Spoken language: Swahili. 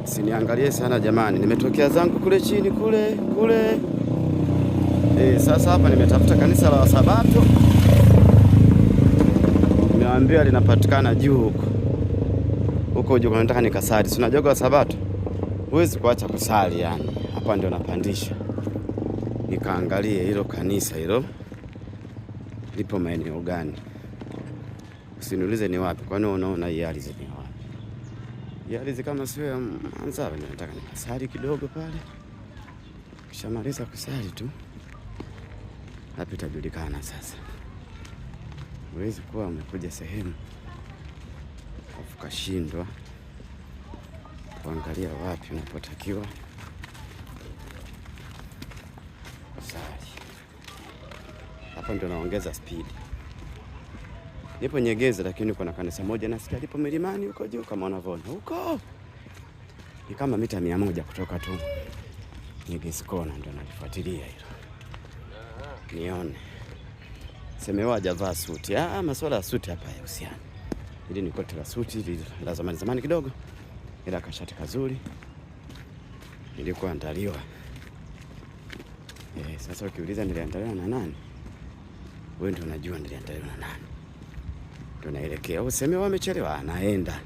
Siniangalie sana jamani, nimetokea zangu kule chini kule. Sasa hapa nimetafuta kanisa la Wasabato. Nimewaambia linapatikana juu huko juu, nataka nikasali. Si unajua Wasabato huwezi kuacha kusali yani. Hapa ndio napandisha. Nikaangalie hilo kanisa hilo lipo maeneo gani. Usiniulize ni wapi, kwani unaona hii ardhi ni wapi? Hii ardhi kama sio ya Manzaro, nataka nikasali kidogo pale. Kishamaliza kusali tu hapo itajulikana sasa. Huwezi kuwa umekuja sehemu ukashindwa kuangalia wapi unapotakiwa kusali. Hapa ndio naongeza speed. Nipo Nyegezi, lakini kuna kanisa moja nasikia lipo milimani huko juu kama unavyoona. Huko ni kama mita 100 kutoka tu Nyegezi kona, ndio nalifuatilia hilo. Nione. Semewa hajavaa suti. Masuala ya suti hapa hayahusiani. Hili ni koti la suti la zamani kidogo. Ila kashati kazuri. Nilikuwa andaliwa. Sasa ukiuliza niliandaliwa na nani? Wewe ndio unajua niliandaliwa na nani. Tunaelekea. Semewa amechelewa, anaenda.